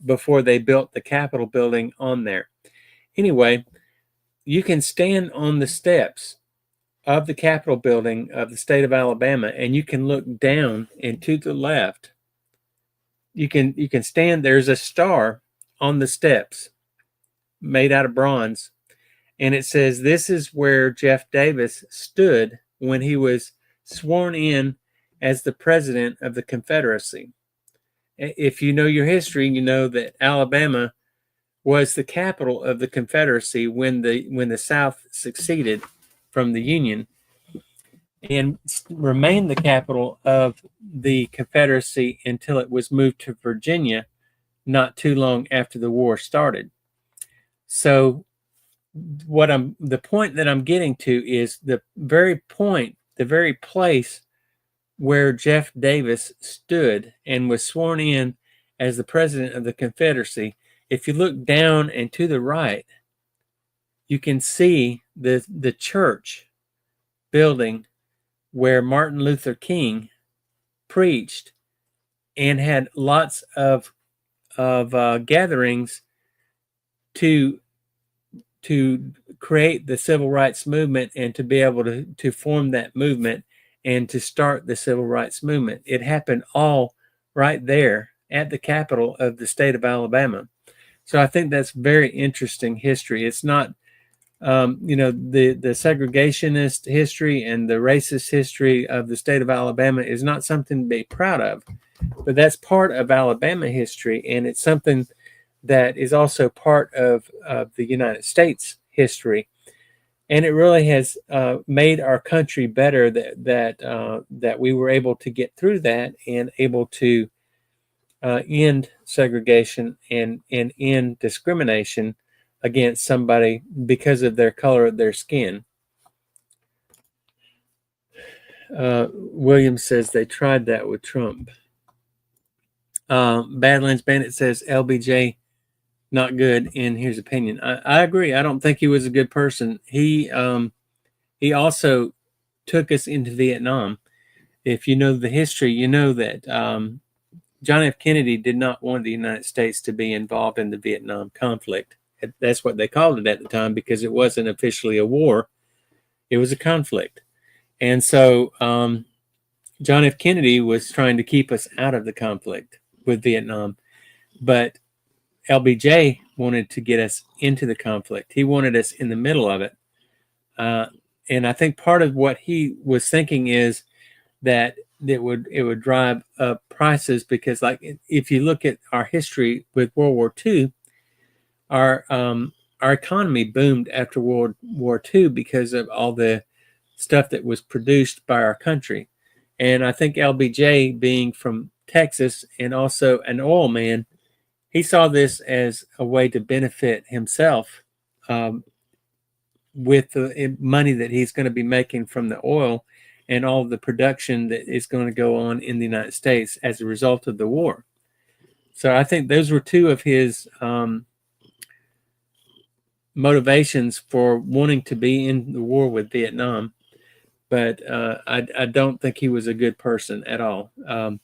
[SPEAKER 1] before they built the Capitol building on there. Anyway, you can stand on the steps of the Capitol building of the state of Alabama, and you can look down and to the left. You can stand. There's a star on the steps made out of bronze, and it says this is where Jeff Davis stood when he was sworn in as the president of the Confederacy. If you know your history, you know that Alabama was the capital of the Confederacy when the South seceded from the Union, and remained the capital of the Confederacy until it was moved to Virginia not too long after the war started. So the point that I'm getting to is the very point, the very place where Jeff Davis stood and was sworn in as the president of the Confederacy. If you look down and to the right, you can see the church building where Martin Luther King preached and had lots of gatherings to create the civil rights movement and to be able to form that movement and to start the civil rights movement. It happened all right there at the capital of the state of Alabama. So I think that's very interesting history. It's not, the segregationist history and the racist history of the state of Alabama is not something to be proud of, but that's part of Alabama history, and it's something that is also part of the United States history. And it really has made our country better that we were able to get through that and able to end segregation and end discrimination against somebody because of their color of their skin. Williams says they tried that with Trump. Badlands Bandit says LBJ not good in his opinion. I agree. I don't think he was a good person. He also took us into Vietnam. If you know the history, you know that John F. Kennedy did not want the United States to be involved in the Vietnam conflict. That's what they called it at the time, because it wasn't officially a war. It was a conflict. And so John F. Kennedy was trying to keep us out of the conflict with Vietnam. But LBJ wanted to get us into the conflict. He wanted us in the middle of it. And I think part of what he was thinking is that it would drive up prices, because, like, if you look at our history with World War II, our economy boomed after World War II because of all the stuff that was produced by our country. And I think LBJ, being from Texas and also an oil man, he saw this as a way to benefit himself with the money that he's going to be making from the oil and all of the production that is going to go on in the United States as a result of the war. So I think those were two of his motivations for wanting to be in the war with Vietnam. But I don't think he was a good person at all. I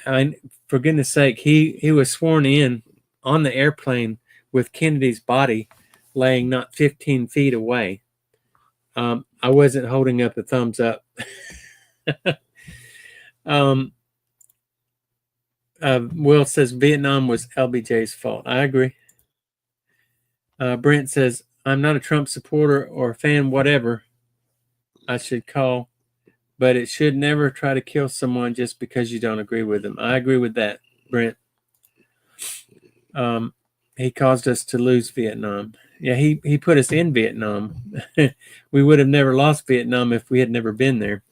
[SPEAKER 1] mean, for goodness sake, he was sworn in on the airplane with Kennedy's body laying not 15 feet away. I wasn't holding up a thumbs up. Will says Vietnam was LBJ's fault. I agree. Brent says, I'm not a Trump supporter or fan, whatever I should call, but it should never try to kill someone just because you don't agree with them. I agree with that, Brent. He caused us to lose Vietnam. Yeah, he put us in Vietnam. We would have never lost Vietnam if we had never been there.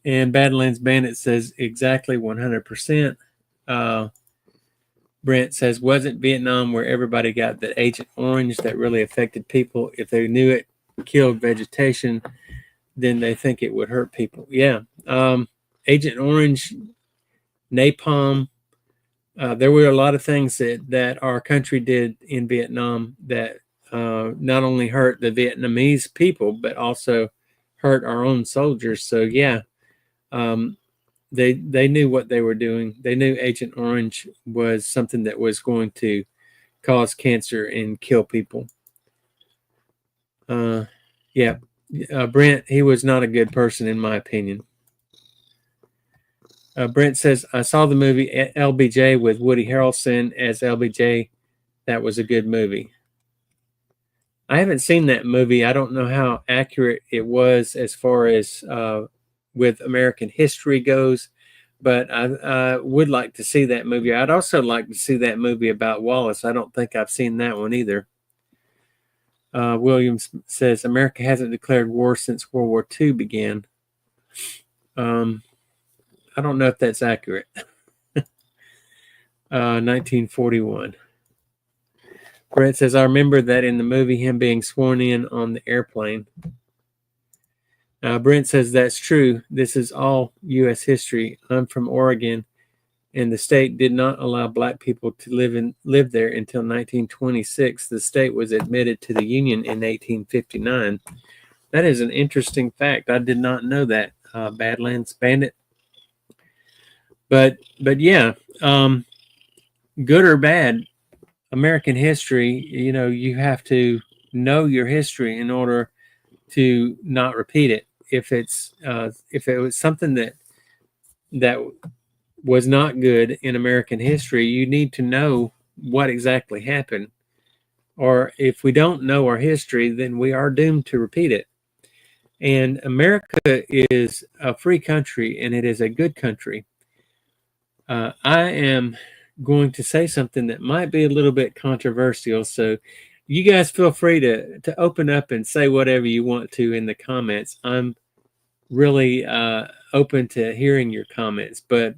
[SPEAKER 1] And Badlands Bandit says exactly 100%. Brent says, wasn't Vietnam where everybody got the Agent Orange that really affected people? If they knew it killed vegetation, then they think it would hurt people. Yeah. Agent Orange, napalm. There were a lot of things that our country did in Vietnam that not only hurt the Vietnamese people, but also hurt our own soldiers. So yeah, they knew what they were doing. They knew Agent Orange was something that was going to cause cancer and kill people. Yeah, Brent, he was not a good person in my opinion. Brent says, I saw the movie LBJ with Woody Harrelson as LBJ. That was a good movie. I haven't seen that movie. I don't know how accurate it was as far as with American history goes, but I would like to see that movie. I'd also like to see that movie about Wallace. I don't think I've seen that one either. Williams says, America hasn't declared war since World War II began. I don't know if that's accurate. 1941. Brent says, I remember that in the movie, him being sworn in on the airplane. Brent says, that's true. This is all U.S. history. I'm from Oregon, and the state did not allow black people to live there until 1926. The state was admitted to the Union in 1859. That is an interesting fact. I did not know that, Badlands Bandit. But yeah, good or bad, American history, you know, you have to know your history in order to not repeat it. If it was something that was not good in American history, you need to know what exactly happened. Or if we don't know our history, then we are doomed to repeat it. And America is a free country, and it is a good country. I am going to say something that might be a little bit controversial, so you guys feel free to open up and say whatever you want to in the comments. I'm really open to hearing your comments, but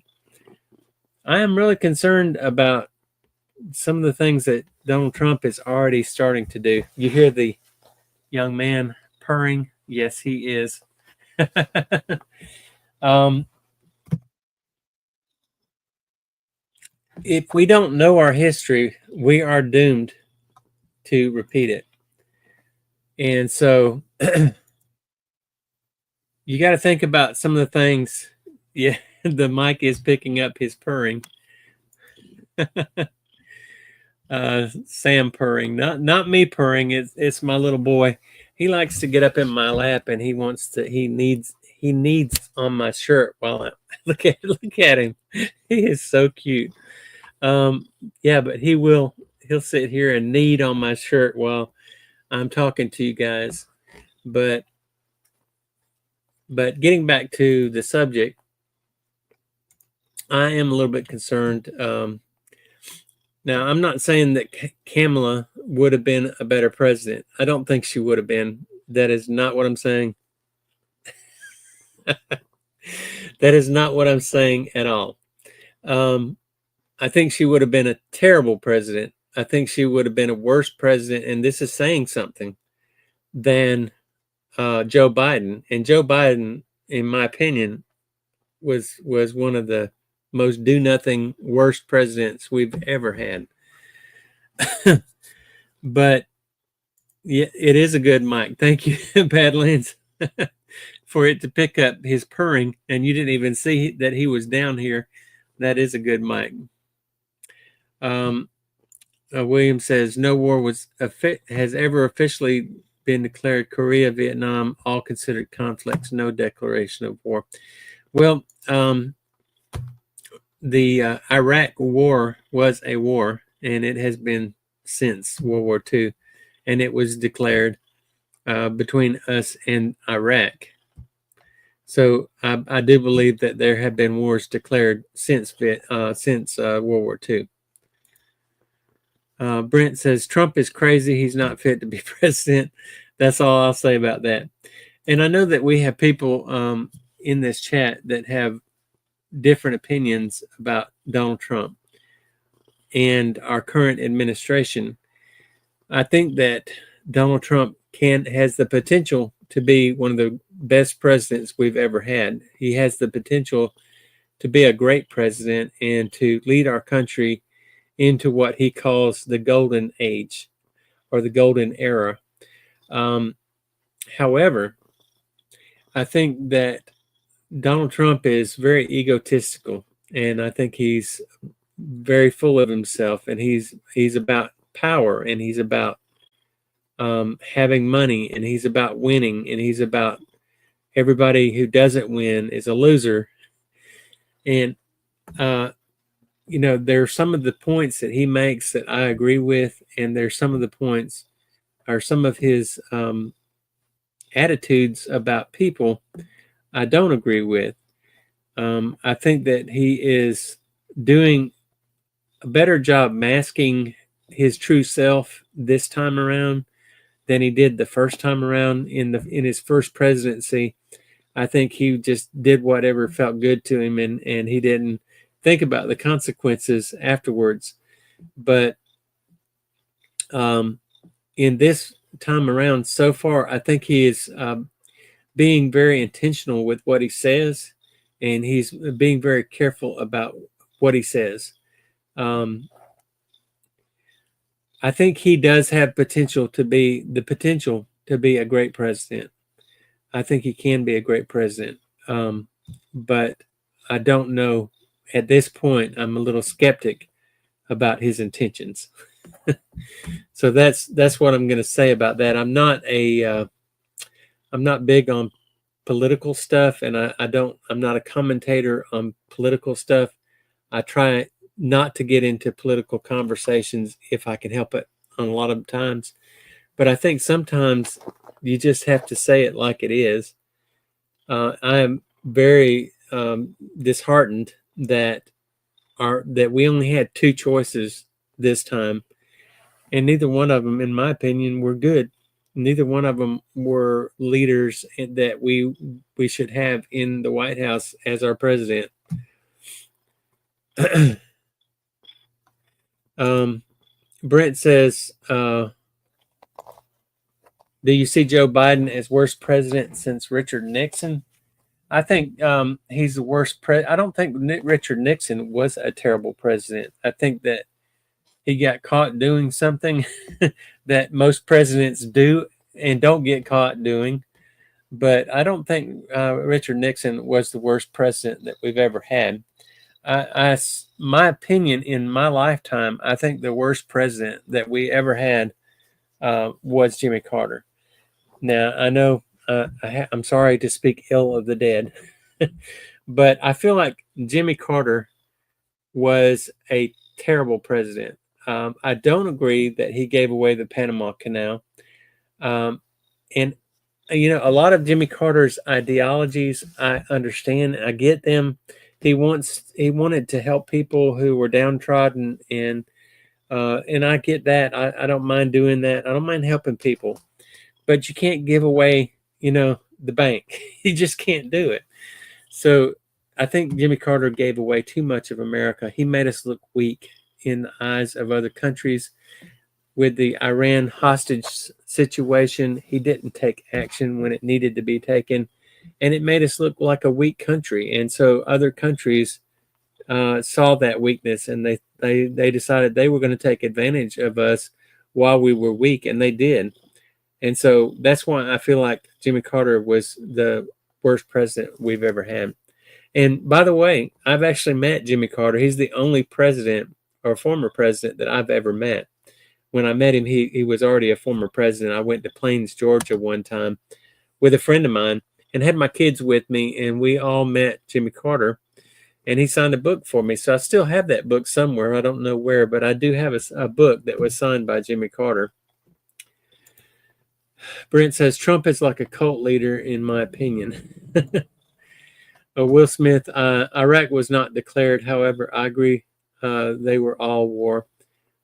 [SPEAKER 1] I am really concerned about some of the things that Donald Trump is already starting to do. You hear the young man purring? Yes, he is. If we don't know our history, we are doomed to repeat it. And so You got to think about some of the things. Yeah, the mic is picking up his purring. Sam purring, not me purring. It's my little boy. He likes to get up in my lap, and he wants to. He needs on my shirt while I look at him. He is so cute. Um, yeah, but he'll sit here and knead on my shirt while I'm talking to you guys. But getting back to the subject, I am a little bit concerned. Now, I'm not saying that Kamala would have been a better president. I don't think she would have been. That is not what I'm saying. That is not what I'm saying at all. I think she would have been a terrible president. I think she would have been a worse president, and this is saying something, than Joe Biden. And Joe Biden, in my opinion, was one of the most do-nothing, worst presidents we've ever had. But yeah, it is a good mic. Thank you, Badlands, for it to pick up his purring, and you didn't even see that he was down here. That is a good mic. William says no war has ever officially been declared. Korea, Vietnam, all considered conflicts. No declaration of war. Well, the Iraq War was a war, and it has been since World War II, and it was declared between us and Iraq. So I do believe that there have been wars declared since World War II. Brent says Trump is crazy. He's not fit to be president. That's all I'll say about that. And I know that we have people in this chat that have different opinions about Donald Trump and our current administration. I think that Donald Trump has the potential to be one of the best presidents we've ever had. He has the potential to be a great president and to lead our country into what he calls the golden age or the golden era. However, I think that Donald Trump is very egotistical, and I think he's very full of himself, and he's about power, and he's about having money, and he's about winning, and he's about everybody who doesn't win is a loser. And there are some of the points that he makes that I agree with, and there's some of the points or some of his attitudes about people I don't agree with. I think that he is doing a better job masking his true self this time around than he did the first time around in his first presidency. I think he just did whatever felt good to him, and he didn't think about the consequences afterwards. But in this time around so far, I think he is being very intentional with what he says, and he's being very careful about what he says. I think he does have potential to be a great president. I think he can be a great president. But I don't know. At this point, I'm a little skeptic about his intentions. So that's what I'm going to say about that. I'm not big on political stuff, and I'm not a commentator on political stuff. I try not to get into political conversations if I can help it on a lot of times. But I think sometimes you just have to say it like it is. I am very disheartened that we only had two choices this time, and neither one of them, in my opinion, were good. Neither one of them were leaders that we should have in the White House as our president. Brent says, do you see Joe Biden as worst president since Richard Nixon? I think he's the worst I don't think Richard Nixon was a terrible president. I think that he got caught doing something that most presidents do and don't get caught doing. but I don't think Richard Nixon was the worst president that we've ever had. My opinion, in my lifetime, I think the worst president that we ever had was Jimmy Carter. Now, I know I'm sorry to speak ill of the dead, but I feel like Jimmy Carter was a terrible president. I don't agree that he gave away the Panama Canal. Um, and, a lot of Jimmy Carter's ideologies, I understand. I get them. He wanted to help people who were downtrodden, and I get that. I don't mind doing that. I don't mind helping people, but you can't give away, the bank. You just can't do it. So I think Jimmy Carter gave away too much of America. He made us look weak in the eyes of other countries. With the Iran hostage situation, he didn't take action when it needed to be taken, and it made us look like a weak country. And so other countries saw that weakness, and they decided they were going to take advantage of us while we were weak, and they did. And so that's why I feel like Jimmy Carter was the worst president we've ever had. And by the way, I've actually met Jimmy Carter. He's the only president or former president that I've ever met. When I met him, he was already a former president. I went to Plains, Georgia one time with a friend of mine and had my kids with me, and we all met Jimmy Carter, and he signed a book for me. So I still have that book somewhere. I don't know where, but I do have a book that was signed by Jimmy Carter. Brent says, Trump is like a cult leader, in my opinion. Will Smith, Iraq was not declared. However, I agree they were all war.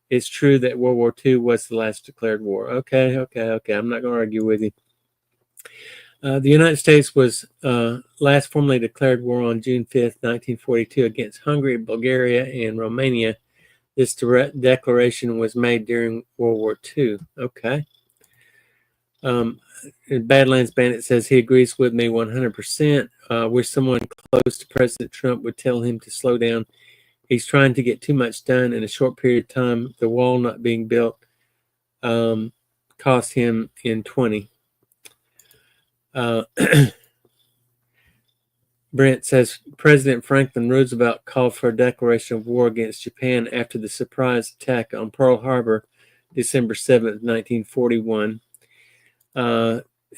[SPEAKER 1] It's true that World War II was the last declared war. Okay. I'm not going to argue with you. The United States was last formally declared war on June 5th, 1942 against Hungary, Bulgaria, and Romania. This declaration was made during World War II. Okay. Badlands Bandit says he agrees with me 100%. Wish someone close to President Trump would tell him to slow down. He's trying to get too much done in a short period of time. The wall not being built cost him in 20. Brent says President Franklin Roosevelt called for a declaration of war against Japan after the surprise attack on Pearl Harbor, December 7th, 1941.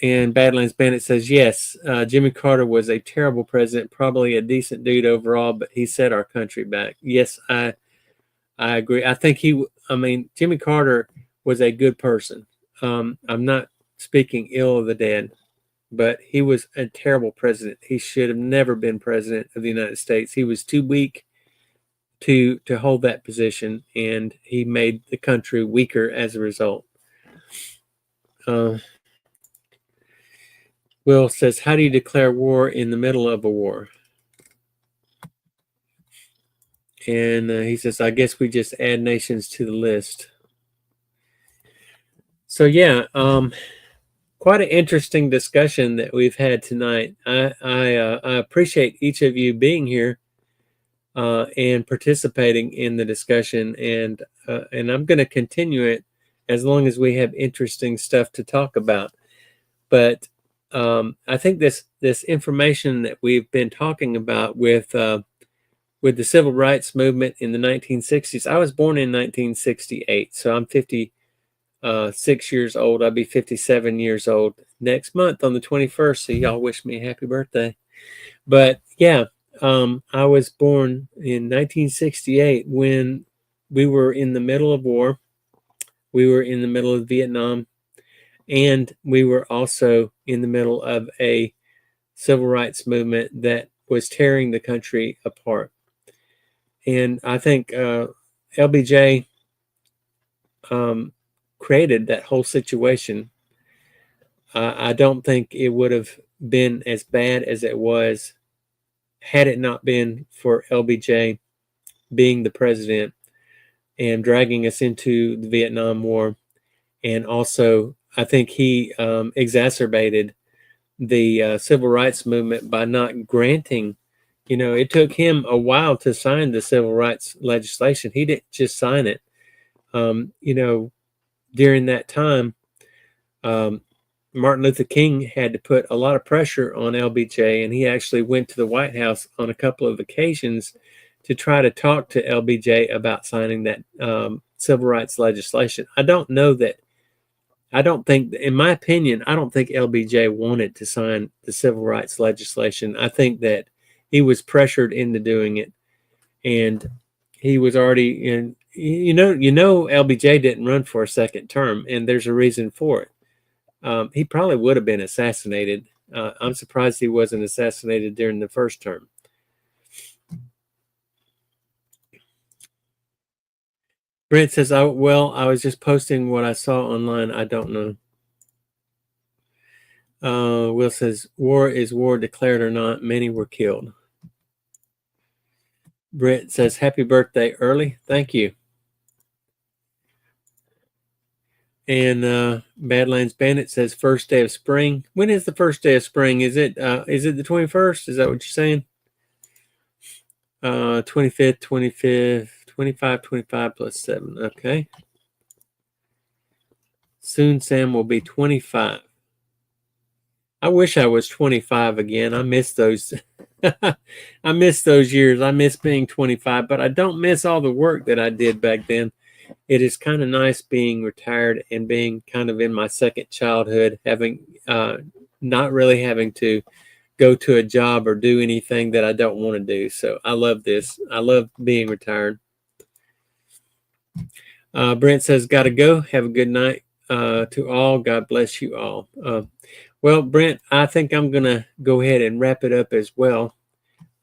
[SPEAKER 1] And Badlands Bandit says, yes, Jimmy Carter was a terrible president, probably a decent dude overall, but he set our country back. Yes, I agree. I think Jimmy Carter was a good person. I'm not speaking ill of the dead, but he was a terrible president. He should have never been president of the United States. He was too weak to hold that position, and he made the country weaker as a result. Will says, how do you declare war in the middle of a war? And he says, I guess we just add nations to the list. So, yeah, quite an interesting discussion that we've had tonight. I appreciate each of you being here and participating in the discussion. And I'm going to continue it as long as we have interesting stuff to talk about. But I think this information that we've been talking about with the civil rights movement in the 1960s. I was born in 1968, so I'm 56 years old. I'll be 57 years old next month on the 21st. So y'all wish me a happy birthday. But yeah, I was born in 1968 when we were in the middle of war. We were in the middle of Vietnam. And we were also in the middle of a civil rights movement that was tearing the country apart. And I think LBJ created that whole situation. I don't think it would have been as bad as it was had it not been for LBJ being the president and dragging us into the Vietnam War. And also, I think he exacerbated the civil rights movement by not granting, it took him a while to sign the civil rights legislation. He didn't just sign it. During that time, Martin Luther King had to put a lot of pressure on LBJ, and he actually went to the White House on a couple of occasions to try to talk to LBJ about signing that civil rights legislation. I don't think, in my opinion, I don't think LBJ wanted to sign the civil rights legislation. I think that he was pressured into doing it, and he was already in. LBJ didn't run for a second term, and there's a reason for it. He probably would have been assassinated. I'm surprised he wasn't assassinated during the first term. Brent says, I was just posting what I saw online. I don't know. Will says, war is war, declared or not. Many were killed. Brent says, happy birthday early. Thank you. And Badlands Bandit says, first day of spring. When is the first day of spring? Is it the 21st? Is that what you're saying? 25th, 25, 25 plus 7. Okay. Soon Sam will be 25. I wish I was 25 again. I miss those. I miss those years. I miss being 25, but I don't miss all the work that I did back then. It is kind of nice being retired and being kind of in my second childhood, having not really having to go to a job or do anything that I don't want to do. So I love this. I love being retired. Brent says, got to go. Have a good night to all. God bless you all. Well, Brent, I think I'm going to go ahead and wrap it up as well.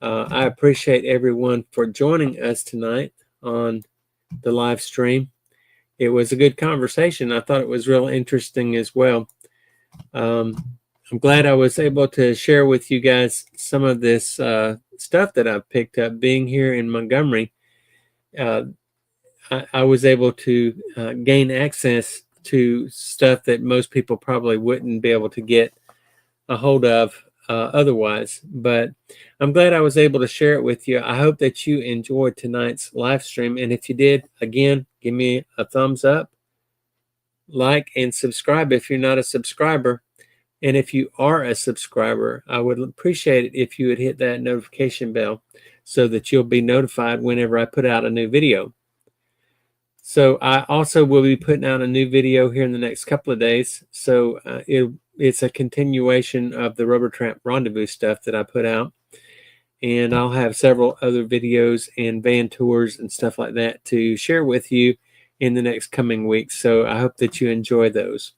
[SPEAKER 1] I appreciate everyone for joining us tonight on the live stream. It was a good conversation. I thought it was real interesting as well. I'm glad I was able to share with you guys some of this stuff that I've picked up. Being here in Montgomery, I was able to gain access to stuff that most people probably wouldn't be able to get a hold of otherwise. But I'm glad I was able to share it with you. I hope that you enjoyed tonight's live stream. And if you did, again, give me a thumbs up, like, and subscribe if you're not a subscriber. And if you are a subscriber, I would appreciate it if you would hit that notification bell so that you'll be notified whenever I put out a new video. So I also will be putting out a new video here in the next couple of days. So it's a continuation of the Rubber Tramp Rendezvous stuff that I put out. And I'll have several other videos and van tours and stuff like that to share with you in the next coming weeks. So I hope that you enjoy those.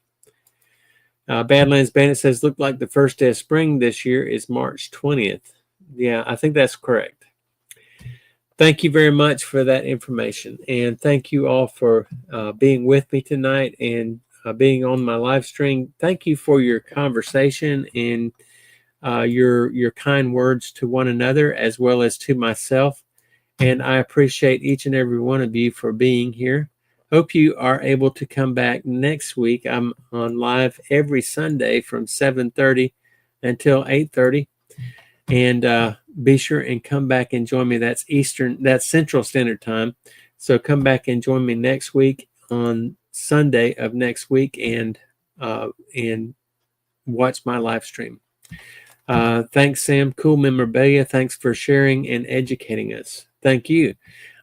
[SPEAKER 1] Badlands Bandit says, look like the first day of spring this year is March 20th. Yeah, I think that's correct. Thank you very much for that information. And thank you all for being with me tonight and being on my live stream. Thank you for your conversation and your kind words to one another as well as to myself. And I appreciate each and every one of you for being here. Hope you are able to come back next week. I'm on live every Sunday from 7:30 until 8:30. And be sure and come back and join me. That's Central Standard Time. So come back and join me next week on Sunday of next week and watch my live stream. Thanks, Sam. Cool memorabilia. Thanks for sharing and educating us. Thank you.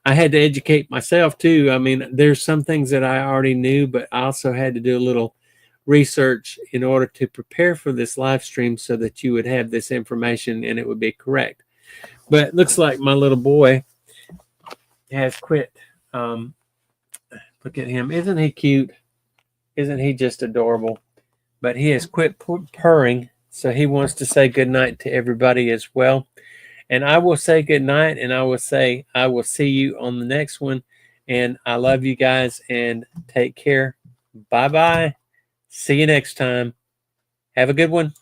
[SPEAKER 1] I had to educate myself too. I mean, there's some things that I already knew, but I also had to do a little research in order to prepare for this live stream so that you would have this information and it would be correct. But it looks like my little boy has quit. Look at him. Isn't he cute? Isn't he just adorable? But he has quit purring, so he wants to say good night to everybody as well. And I will say good night, and I will say I will see you on the next one. And I love you guys, and take care. Bye-bye. See you next time. Have a good one.